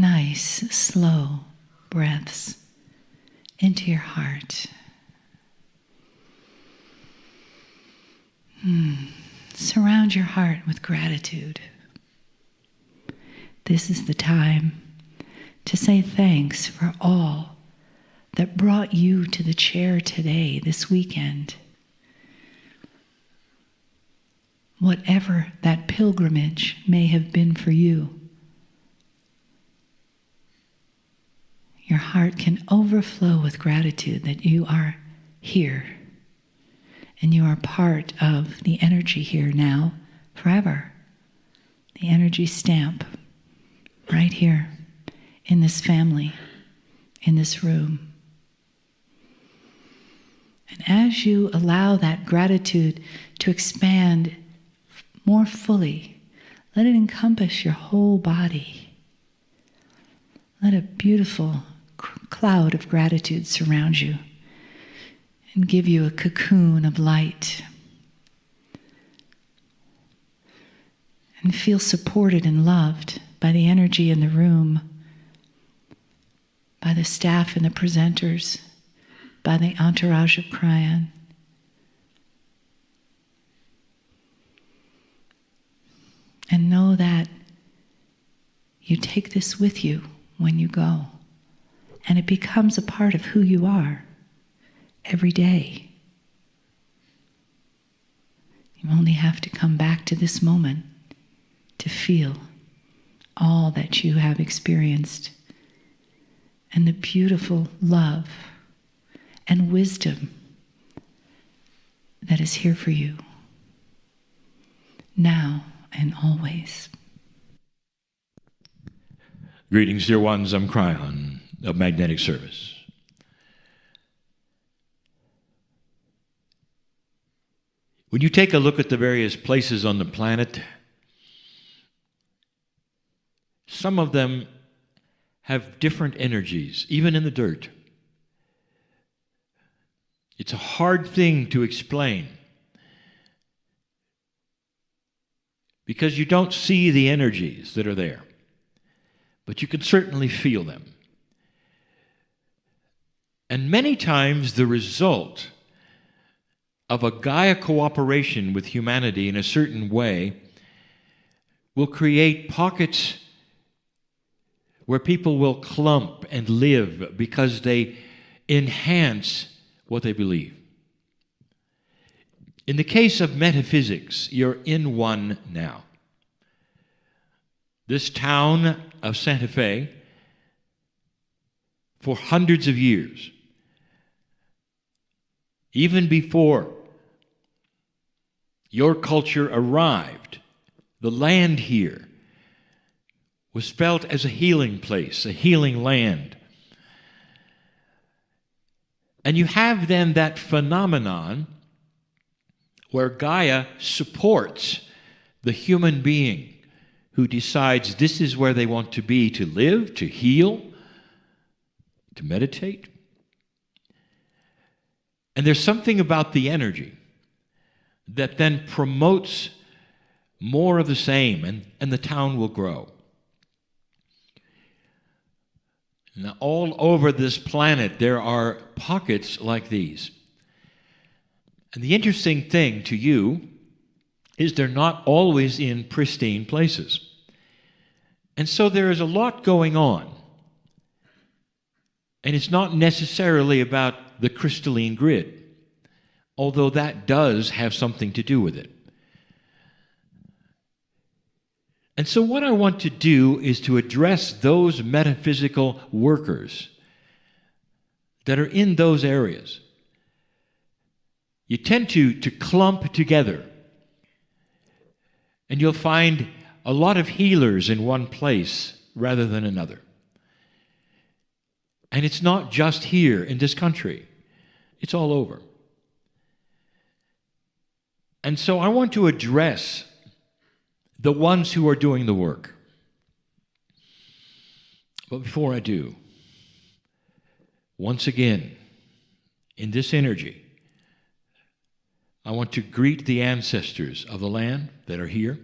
nice, slow breaths into your heart. Surround your heart with gratitude. This is the time to say thanks for all that brought you to the chair today, this weekend. Whatever that pilgrimage may have been for you, your heart can overflow with gratitude that you are here and you are part of the energy here now, forever. The energy stamp right here in this family, in this room. And as you allow that gratitude to expand more fully, let it encompass your whole body. Let a beautiful cloud of gratitude surround you and give you a cocoon of light. And feel supported and loved by the energy in the room, by the staff and the presenters, by the entourage of Kryon. And know that you take this with you when you go, and it becomes a part of who you are every day. You only have to come back to this moment to feel all that you have experienced and the beautiful love and wisdom that is here for you now and always. Greetings, dear ones. I'm Kryon of Magnetic Service. When you take a look at the various places on the planet, some of them have different energies, even in the dirt. It's a hard thing to explain because you don't see the energies that are there, but you can certainly feel them. And many times the result of a Gaia cooperation with humanity in a certain way will create pockets where people will clump and live because they enhance what they believe. In the case of metaphysics, you're in one now. This town of Santa Fe, for hundreds of years, even before your culture arrived, the land here was felt as a healing place, a healing land. And you have then that phenomenon where Gaia supports the human being who decides this is where they want to be, to live, to heal, to meditate. And there's something about the energy that then promotes more of the same, and the town will grow. Now, all over this planet, there are pockets like these. And the interesting thing to you is they're not always in pristine places. And so there is a lot going on. And it's not necessarily about the crystalline grid, although that does have something to do with it. And so what I want to do is to address those metaphysical workers that are in those areas. You tend to clump together, and you'll find a lot of healers in one place rather than another. And it's not just here in this country. It's all over. And so I want to address the ones who are doing the work. But before I do, once again, in this energy, I want to greet the ancestors of the land that are here,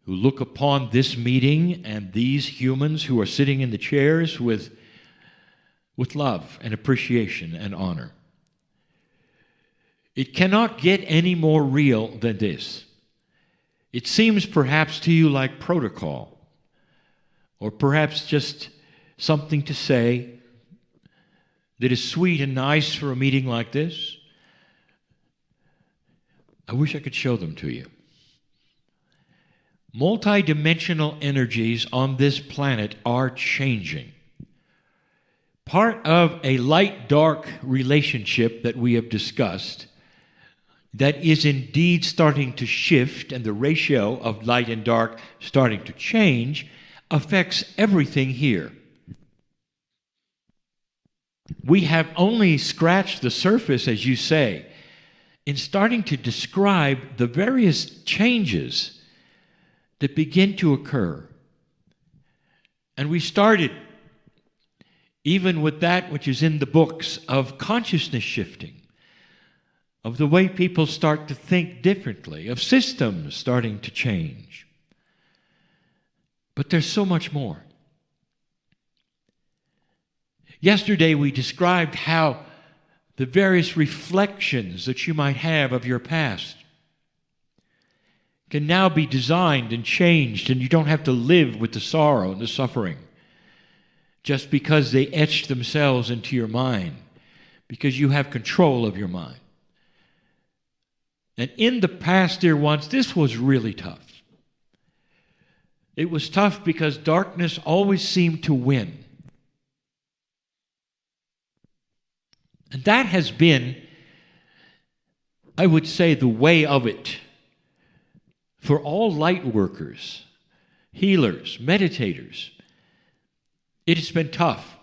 who look upon this meeting and these humans who are sitting in the chairs with love and appreciation and honor. It cannot get any more real than this. It seems perhaps to you like protocol, or perhaps just something to say that is sweet and nice for a meeting like this. I wish I could show them to you. Multidimensional energies on this planet are changing. Part of a light-dark relationship that we have discussed that is indeed starting to shift, and the ratio of light and dark starting to change, affects everything here. We have only scratched the surface, as you say, in starting to describe the various changes that begin to occur. And we started even with that which is in the books of consciousness shifting, of the way people start to think differently, of systems starting to change. But there's so much more. Yesterday we described how the various reflections that you might have of your past can now be designed and changed, and you don't have to live with the sorrow and the suffering just because they etched themselves into your mind, because you have control of your mind. And in the past, dear ones, this was really tough. It was tough because darkness always seemed to win. And that has been, I would say, the way of it for all light workers, healers, meditators. It has been tough.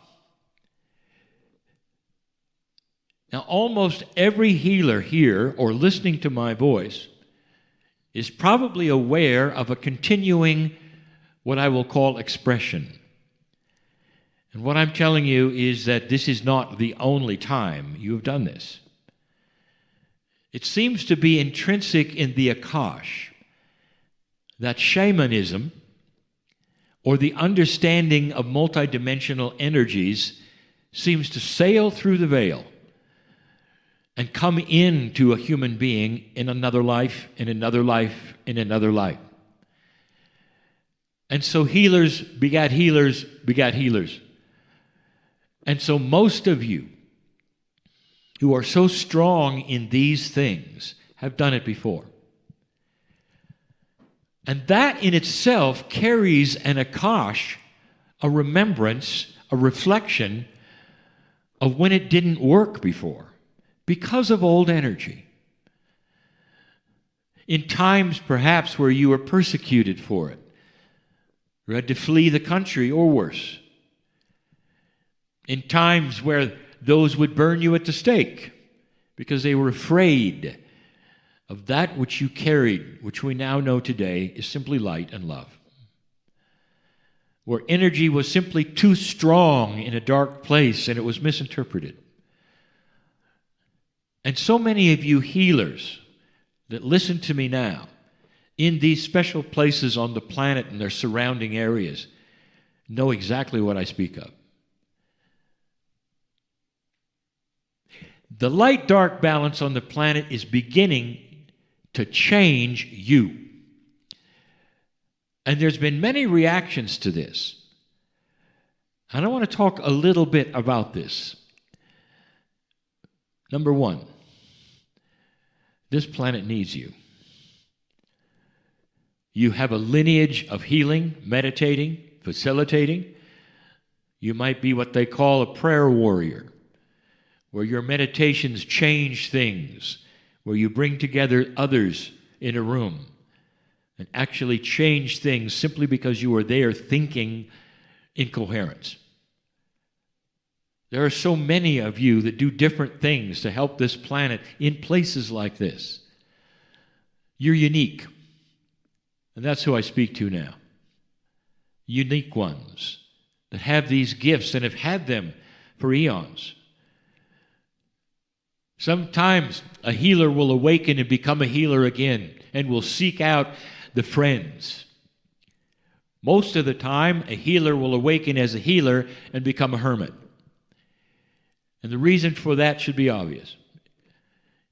Now, almost every healer here or listening to my voice is probably aware of a continuing, what I will call, expression. And what I'm telling you is that this is not the only time you have done this. It seems to be intrinsic in the Akash, that shamanism, or the understanding of multidimensional energies, seems to sail through the veil and come into a human being in another life, in another life, in another life. And so healers begat healers begat healers. And so most of you who are so strong in these things have done it before. And that in itself carries an akash, a remembrance, a reflection of when it didn't work before, because of old energy. In times perhaps where you were persecuted for it, or had to flee the country or worse. In times where those would burn you at the stake because they were afraid of that which you carried, which we now know today is simply light and love. Where energy was simply too strong in a dark place and it was misinterpreted. And so many of you healers that listen to me now, in these special places on the planet and their surrounding areas, know exactly what I speak of. The light-dark balance on the planet is beginning to change you. And there's been many reactions to this. And I want to talk a little bit about this. Number one, this planet needs you. You have a lineage of healing, meditating, facilitating. You might be what they call a prayer warrior, where your meditations change things, where you bring together others in a room and actually change things simply because you are there thinking in coherence. There are so many of you that do different things to help this planet in places like this. You're unique. And that's who I speak to now. Unique ones that have these gifts and have had them for eons. Sometimes a healer will awaken and become a healer again and will seek out the friends Most of the time, a healer will awaken as a healer and become a hermit. And the reason for that should be obvious.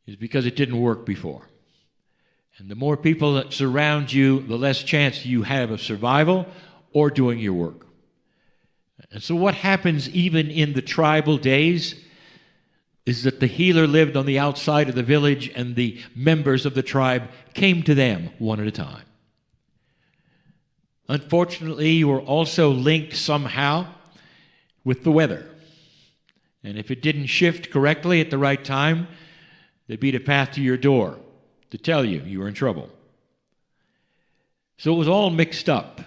Is because it didn't work before. And the more people that surround you, the less chance you have of survival or doing your work. And so what happens even in the tribal days is that the healer lived on the outside of the village and the members of the tribe came to them one at a time. Unfortunately, you were also linked somehow with the weather. And if it didn't shift correctly at the right time, there'd be a path to your door to tell you were in trouble. So it was all mixed up.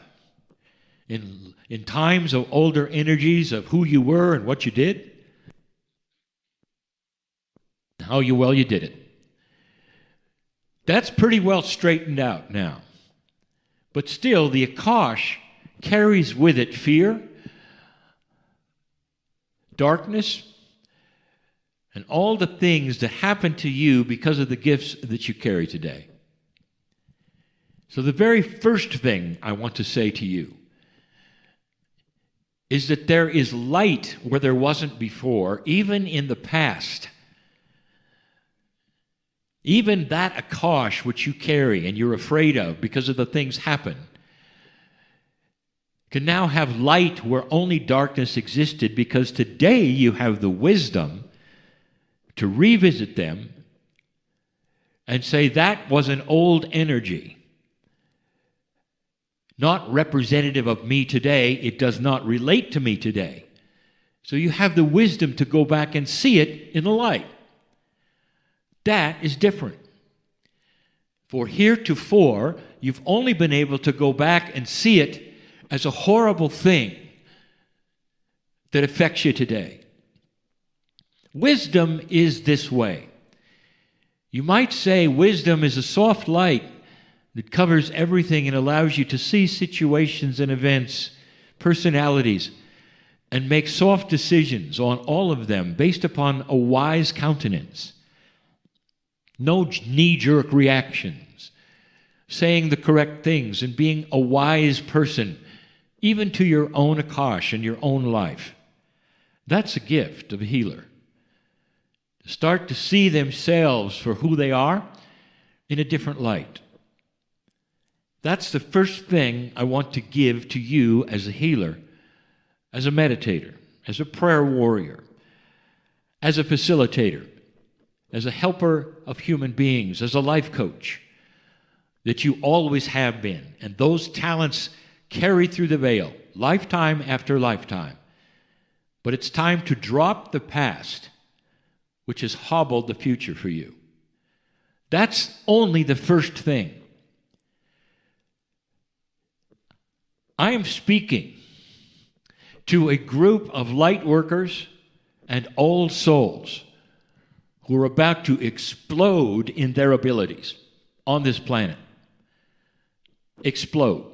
In times of older energies of who you were and what you did, how well you did it. That's pretty well straightened out now. But still, the Akash carries with it fear, darkness, and all the things that happen to you because of the gifts that you carry today. So the very first thing I want to say to you is that there is light where there wasn't before, even in the past. Even that Akash which you carry and you're afraid of because of the things happen can now have light where only darkness existed, because today you have the wisdom to revisit them and say that was an old energy, not representative of me today. It does not relate to me today. So you have the wisdom to go back and see it in the light. That is different. For heretofore, you've only been able to go back and see it as a horrible thing that affects you today. Wisdom is this way. You might say wisdom is a soft light that covers everything and allows you to see situations and events, personalities, and make soft decisions on all of them based upon a wise countenance. No knee-jerk reactions, saying the correct things and being a wise person, even to your own Akash and your own life. That's a gift of a healer. Start to see themselves for who they are in a different light. That's the first thing I want to give to you as a healer, as a meditator, as a prayer warrior, as a facilitator, as a helper of human beings, as a life coach, that you always have been. And those talents carry through the veil, lifetime after lifetime. But it's time to drop the past, which has hobbled the future for you. That's only the first thing. I am speaking to a group of light workers and old souls who are about to explode in their abilities on this planet. Explode.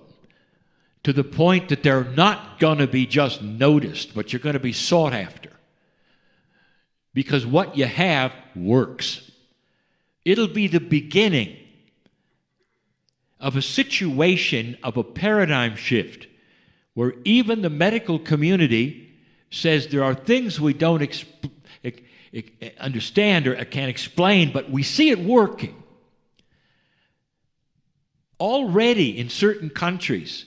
To the point that they're not going to be just noticed, but you're going to be sought after. Because what you have works. It'll be the beginning of a situation, of a paradigm shift, where even the medical community says there are things we don't understand or can't explain, but we see it working. Already in certain countries,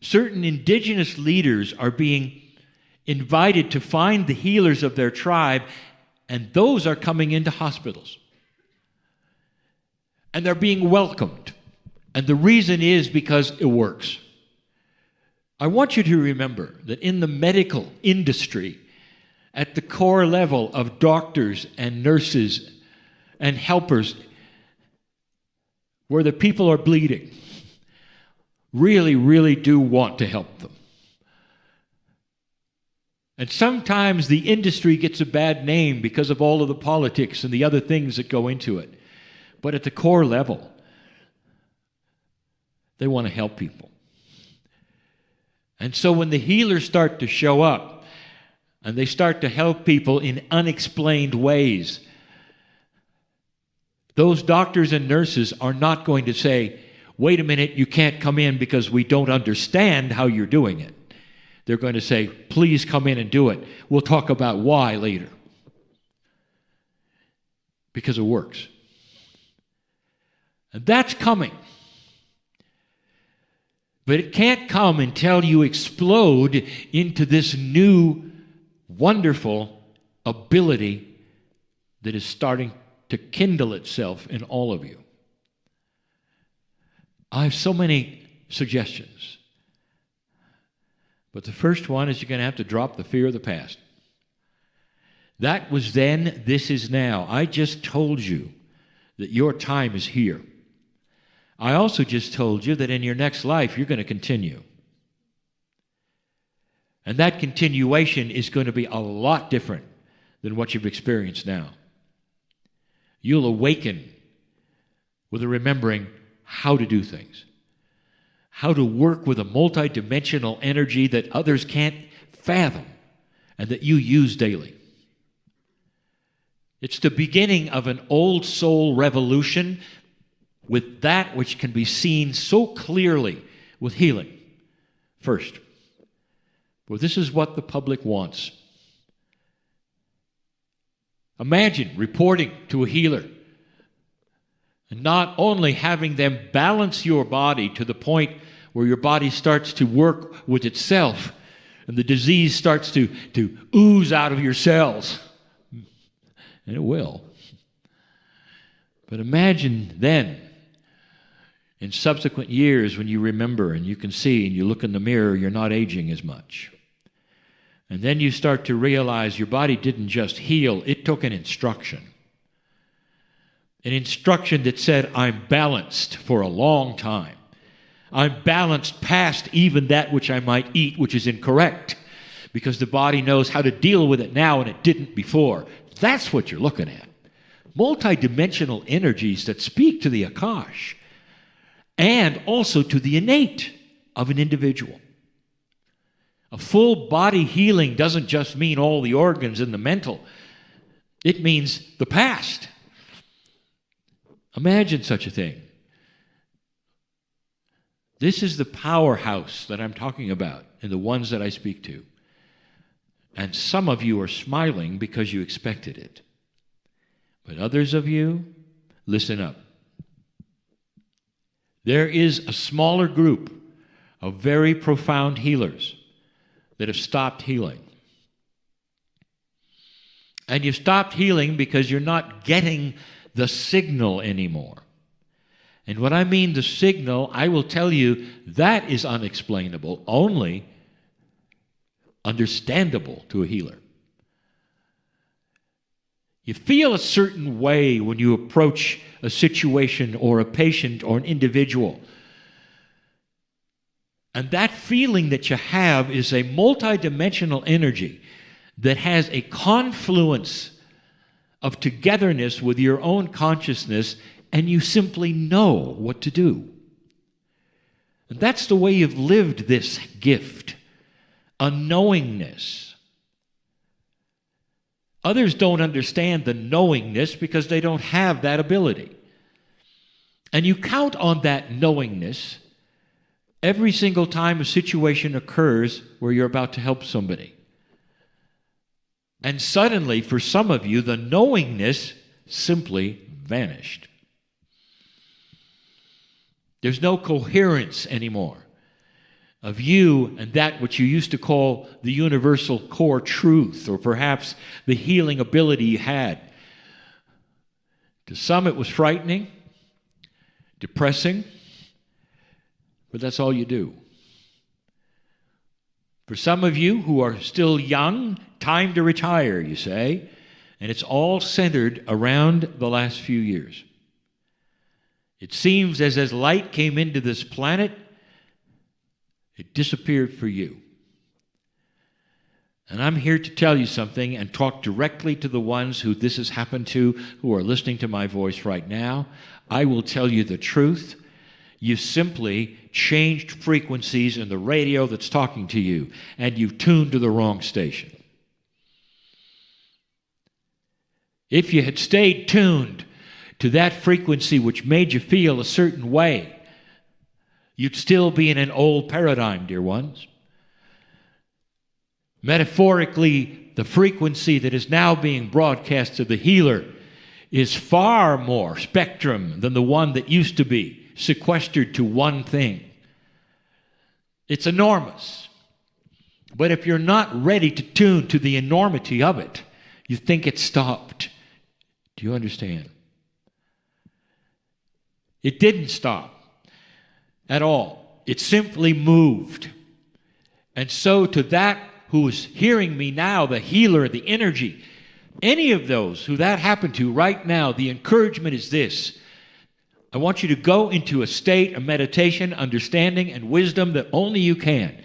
certain indigenous leaders are being invited to find the healers of their tribe, and those are coming into hospitals. And they're being welcomed. And the reason is because it works. I want you to remember that in the medical industry, at the core level of doctors and nurses and helpers, where the people are bleeding, really, really do want to help them. And sometimes the industry gets a bad name because of all of the politics and the other things that go into it. But at the core level, they want to help people. And so when the healers start to show up and they start to help people in unexplained ways, those doctors and nurses are not going to say, wait a minute, you can't come in because we don't understand how you're doing it. They're going to say, please come in and do it. We'll talk about why later. Because it works. And that's coming. But it can't come until you explode into this new, wonderful ability that is starting to kindle itself in all of you. I have so many suggestions. But the first one is you're going to have to drop the fear of the past. That was then, this is now. I just told you that your time is here. I also just told you that in your next life, you're going to continue. And that continuation is going to be a lot different than what you've experienced now. You'll awaken with a remembering how to do things, how to work with a multidimensional energy that others can't fathom and that you use daily. It's the beginning of an old soul revolution with that which can be seen so clearly with healing. First, well, this is what the public wants. Imagine reporting to a healer and not only having them balance your body to the point where your body starts to work with itself and the disease starts to ooze out of your cells. And it will. But imagine then, in subsequent years, when you remember and you can see and you look in the mirror, you're not aging as much. And then you start to realize your body didn't just heal, it took an instruction. An instruction that said, I'm balanced for a long time. I'm balanced past even that which I might eat, which is incorrect, because the body knows how to deal with it now and it didn't before. That's what you're looking at. Multidimensional energies that speak to the Akash and also to the innate of an individual. A full body healing doesn't just mean all the organs and the mental. It means the past. Imagine such a thing. This is the powerhouse that I'm talking about and the ones that I speak to. And some of you are smiling because you expected it. But others of you, listen up. There is a smaller group of very profound healers that have stopped healing. And you've stopped healing because you're not getting the signal anymore. And when I mean the signal, I will tell you that is unexplainable, only understandable to a healer. You feel a certain way when you approach a situation or a patient or an individual. And that feeling that you have is a multidimensional energy that has a confluence of togetherness with your own consciousness, and you simply know what to do. And that's the way you've lived this gift, a knowingness. Others don't understand the knowingness because they don't have that ability. And you count on that knowingness every single time a situation occurs where you're about to help somebody. And suddenly, for some of you, the knowingness simply vanished. There's no coherence anymore of you and that which you used to call the universal core truth, or perhaps the healing ability you had. To some it was frightening, depressing, but that's all you do. For some of you who are still young, time to retire, you say, and it's all centered around the last few years. It seems as light came into this planet, it disappeared for you. And I'm here to tell you something and talk directly to the ones who this has happened to, who are listening to my voice right now. I will tell you the truth. You simply changed frequencies in the radio that's talking to you, and you've tuned to the wrong station. If you had stayed tuned to that frequency which made you feel a certain way, You'd still be in an old paradigm, dear ones. Metaphorically, the frequency that is now being broadcast to the healer is far more spectrum than the one that used to be sequestered to one thing. It's enormous. But if you're not ready to tune to the enormity of it, you think it's stopped. Do you understand? It didn't stop at all. It simply moved. And so to that who is hearing me now, the healer, the energy, any of those who that happened to right now, the encouragement is this. I want you to go into a state of meditation, understanding, and wisdom that only you can.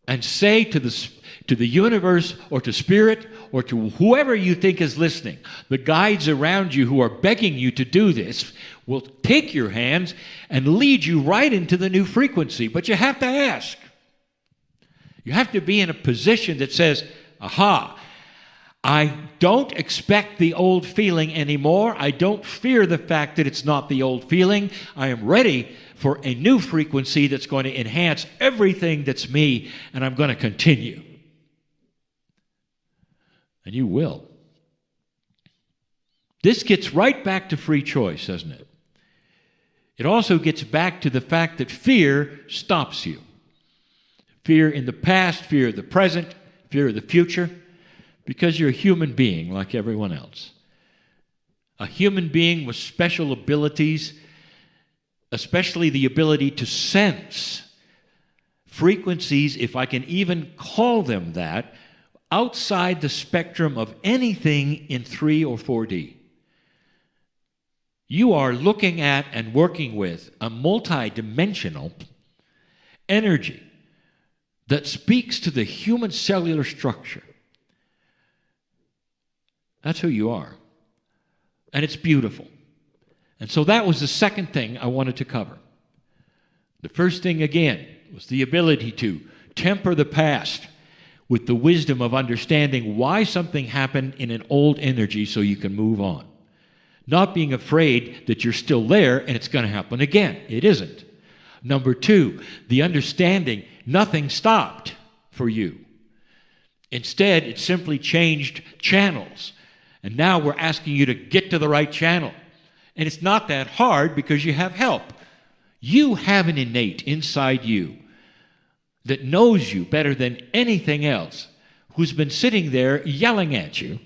And say to the universe or to spirit or to whoever you think is listening, the guides around you who are begging you to do this will take your hands and lead you right into the new frequency. But you have to ask. You have to be in a position that says, aha, I don't expect the old feeling anymore. I don't fear the fact that it's not the old feeling. I am ready for a new frequency that's going to enhance everything that's me, and I'm going to continue. And you will. This gets right back to free choice, doesn't it? It also gets back to the fact that fear stops you. Fear in the past, fear of the present, fear of the future, because you're a human being like everyone else. A human being with special abilities, especially the ability to sense frequencies, if I can even call them that, outside the spectrum of anything in 3 or 4D. You are looking at and working with a multidimensional energy that speaks to the human cellular structure. That's who you are. And it's beautiful. And so that was the second thing I wanted to cover. The first thing, again, was the ability to temper the past with the wisdom of understanding why something happened in an old energy so you can move on. Not being afraid that you're still there and it's going to happen again. It isn't. Number 2, the understanding nothing stopped for you. Instead, it simply changed channels. And now we're asking you to get to the right channel. And it's not that hard because you have help. You have an innate inside you that knows you better than anything else, who's been sitting there yelling at you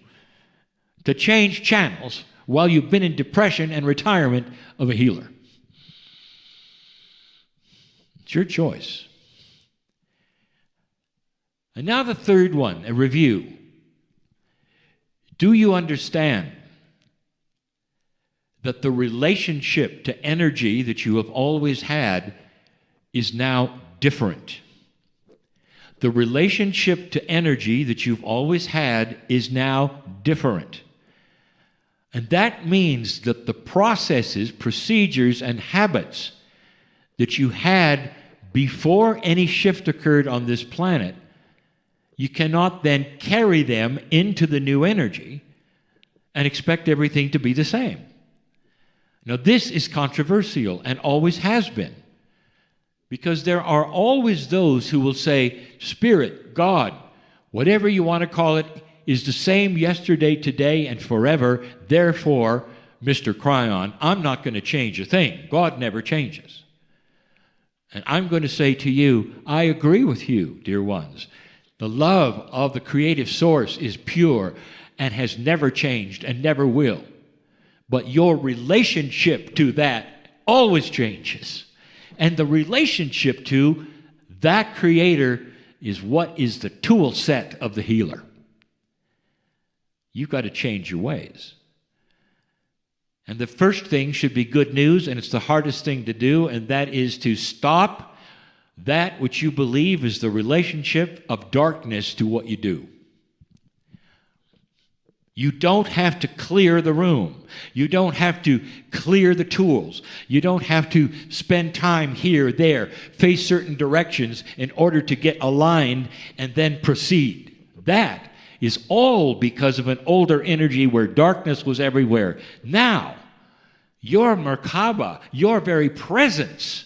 to change channels while you've been in depression and retirement of a healer. It's your choice. And now the third one, a review. Do you understand that the relationship to energy that you have always had is now different? The relationship to energy that you've always had is now different. And that means that the processes, procedures, and habits that you had before any shift occurred on this planet, you cannot then carry them into the new energy and expect everything to be the same. Now, this is controversial and always has been, because there are always those who will say, Spirit, God, whatever you want to call it, is the same yesterday, today, and forever. Therefore, Mr. Kryon, I'm not going to change a thing. God never changes. And I'm going to say to you, I agree with you, dear ones. The love of the creative source is pure and has never changed and never will. But your relationship to that always changes. And the relationship to that creator is what is the tool set of the healer. You've got to change your ways. And the first thing should be good news, and it's the hardest thing to do, and that is to stop that which you believe is the relationship of darkness to what you do. You don't have to clear the room. You don't have to clear the tools. You don't have to spend time here, there, face certain directions in order to get aligned and then proceed. That is all because of an older energy where darkness was everywhere. Now, Your Merkaba, your very presence,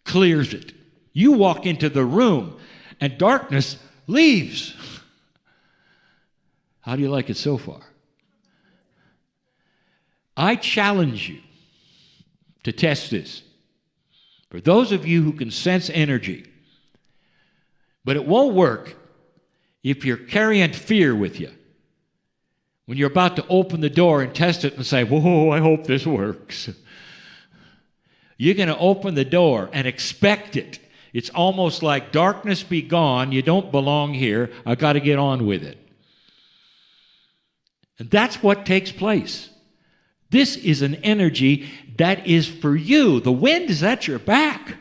clears it. You walk into the room and darkness leaves. How do you like it so far? I challenge you to test this. For those of you who can sense energy, but it won't work if you're carrying fear with you. When you're about to open the door and test it and say, whoa, I hope this works. You're going to open the door and expect it. It's almost like darkness be gone, you don't belong here, I've got to get on with it. And that's what takes place. This is an energy that is for you. The wind is at your back.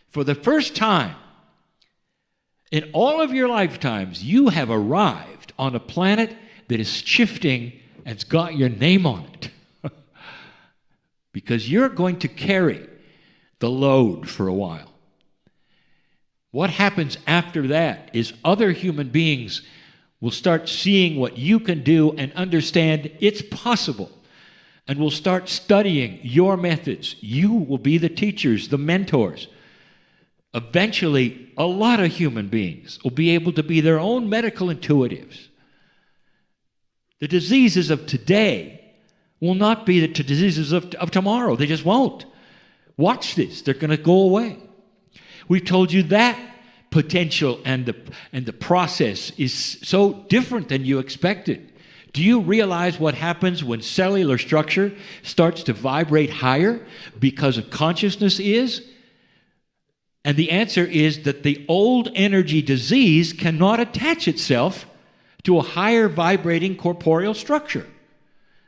For the first time in all of your lifetimes, you have arrived on a planet that is shifting and it's got your name on it. Because you're going to carry the load for a while. What happens after that is other human beings will start seeing what you can do and understand it's possible. And will start studying your methods. You will be the teachers, the mentors. Eventually, a lot of human beings will be able to be their own medical intuitives. The diseases of today will not be the diseases of tomorrow. They just won't. Watch this. They're going to go away. We've told you that potential and the process is so different than you expected. Do you realize what happens when cellular structure starts to vibrate higher because of consciousness is? And the answer is that the old energy disease cannot attach itself to a higher vibrating corporeal structure.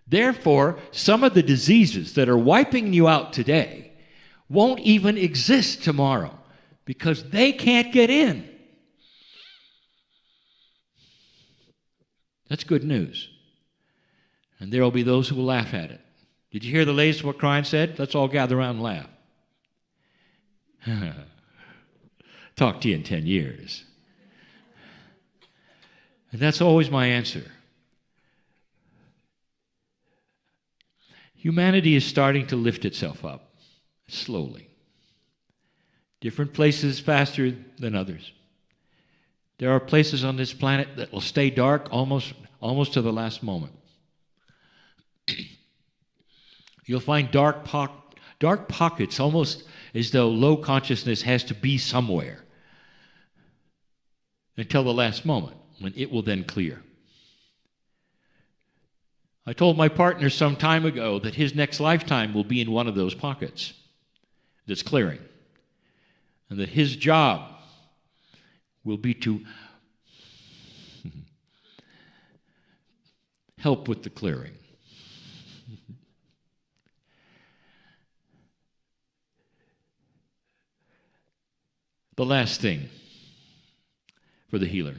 Therefore, some of the diseases that are wiping you out today won't even exist tomorrow because they can't get in. That's good news. And there will be those who will laugh at it. Did you hear the latest what Kryon said? Let's all gather around and laugh. Talk to you in 10 years. And that's always my answer. Humanity is starting to lift itself up, slowly. Different places faster than others. There are places on this planet that will stay dark almost to the last moment. You'll find dark pockets, almost as though low consciousness has to be somewhere until the last moment, when it will then clear. I told my partner some time ago that his next lifetime will be in one of those pockets that's clearing, and that his job will be to help with the clearing. The last thing for the healer.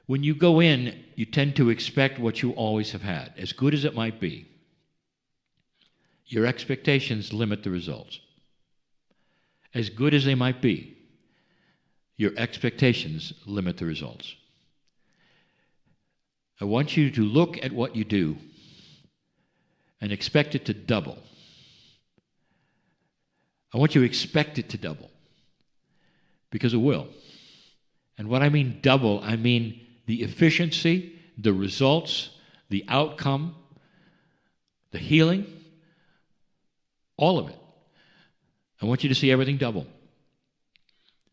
When you go in, you tend to expect what you always have had, as good as it might be. Your expectations limit the results. As good as they might be, your expectations limit the results. I want you to look at what you do and expect it to double. I want you to expect it to double, because it will. And what I mean double, I mean the efficiency, the results, the outcome, the healing, all of it. I want you to see everything double,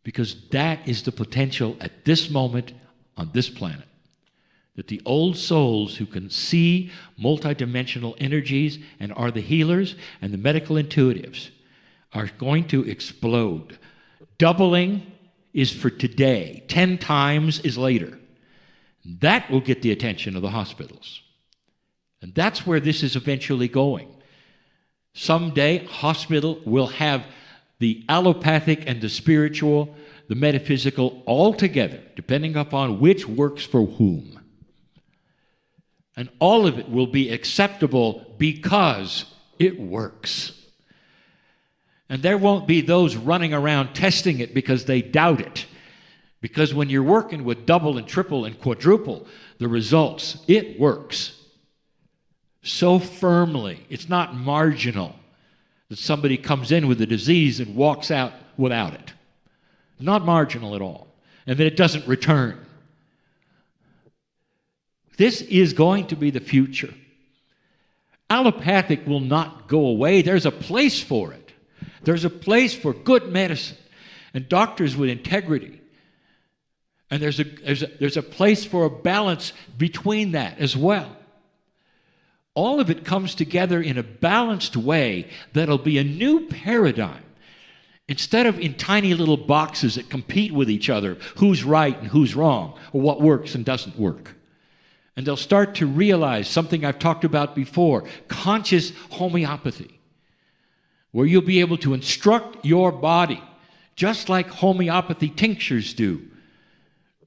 because that is the potential at this moment on this planet. That the old souls who can see multidimensional energies and are the healers and the medical intuitives are going to explode. Doubling is for today. 10 times is later. That will get the attention of the hospitals. And that's where this is eventually going. Someday, hospital will have the allopathic and the spiritual, the metaphysical, all together, depending upon which works for whom. And all of it will be acceptable because it works. And there won't be those running around testing it because they doubt it. Because when you're working with double and triple and quadruple the results, it works. so firmly. It's not marginal that somebody comes in with a disease and walks out without it. Not marginal at all. And that it doesn't return. This is going to be the future. Allopathic will not go away. There's a place for it. There's a place for good medicine and doctors with integrity. And there's a place for a balance between that as well. All of it comes together in a balanced way that'll be a new paradigm. Instead of in tiny little boxes that compete with each other, who's right and who's wrong, or what works and doesn't work. And they'll start to realize something I've talked about before, conscious homeopathy, where you'll be able to instruct your body, just like homeopathy tinctures do.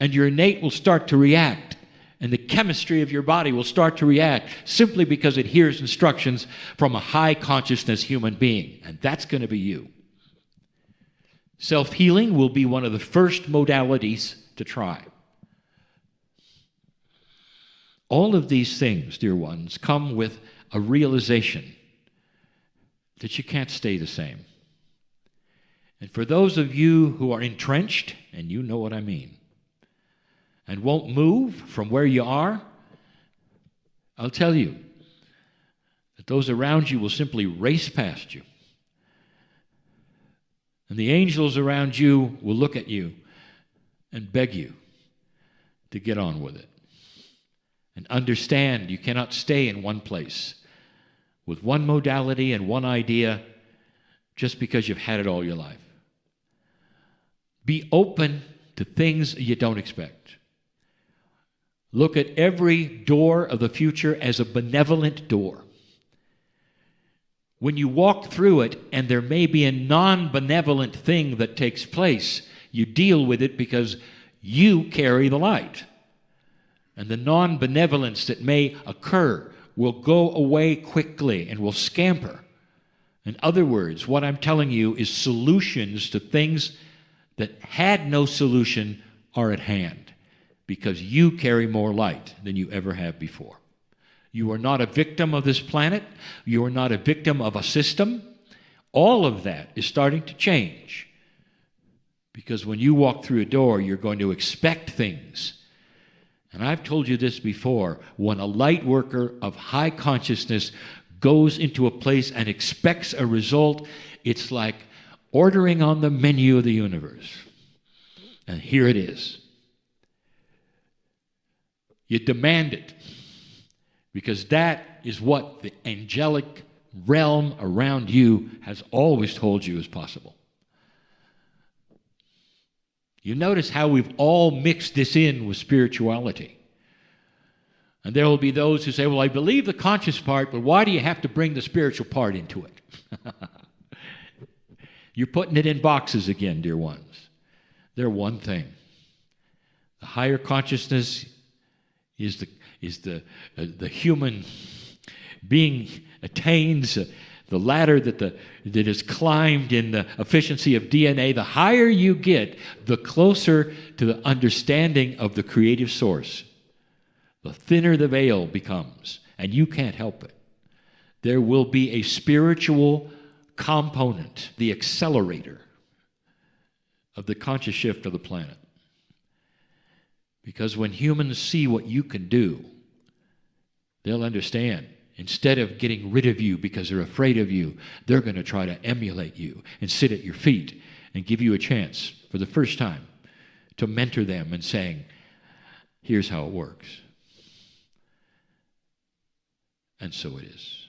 And your innate will start to react. And the chemistry of your body will start to react simply because it hears instructions from a high consciousness human being. And that's going to be you. Self-healing will be one of the first modalities to try. All of these things, dear ones, come with a realization that you can't stay the same. And for those of you who are entrenched, and you know what I mean, and won't move from where you are, I'll tell you that those around you will simply race past you. And the angels around you will look at you and beg you to get on with it. And understand you cannot stay in one place with one modality and one idea just because you've had it all your life. Be open to things you don't expect. Look at every door of the future as a benevolent door. When you walk through it and there may be a non-benevolent thing that takes place, you deal with it because you carry the light. And the non-benevolence that may occur will go away quickly and will scamper. In other words, what I'm telling you is solutions to things that had no solution are at hand because you carry more light than you ever have before. You are not a victim of this planet. You are not a victim of a system. All of that is starting to change because when you walk through a door, you're going to expect things. And I've told you this before, when a light worker of high consciousness goes into a place and expects a result, it's like ordering on the menu of the universe. And here it is. You demand it, because that is what the angelic realm around you has always told you is possible. You notice how we've all mixed this in with spirituality. And there will be those who say, well, I believe the conscious part, but why do you have to bring the spiritual part into it? You're putting it in boxes again, dear ones. They're one thing. The higher consciousness is the human being attains the ladder that is climbed in the efficiency of DNA. The higher you get, the closer to the understanding of the creative source. The thinner the veil becomes, and you can't help it. There will be a spiritual component, the accelerator of the conscious shift of the planet. Because when humans see what you can do, they'll understand. Instead of getting rid of you because they're afraid of you, they're going to try to emulate you and sit at your feet and give you a chance for the first time to mentor them and saying, here's how it works. And so it is.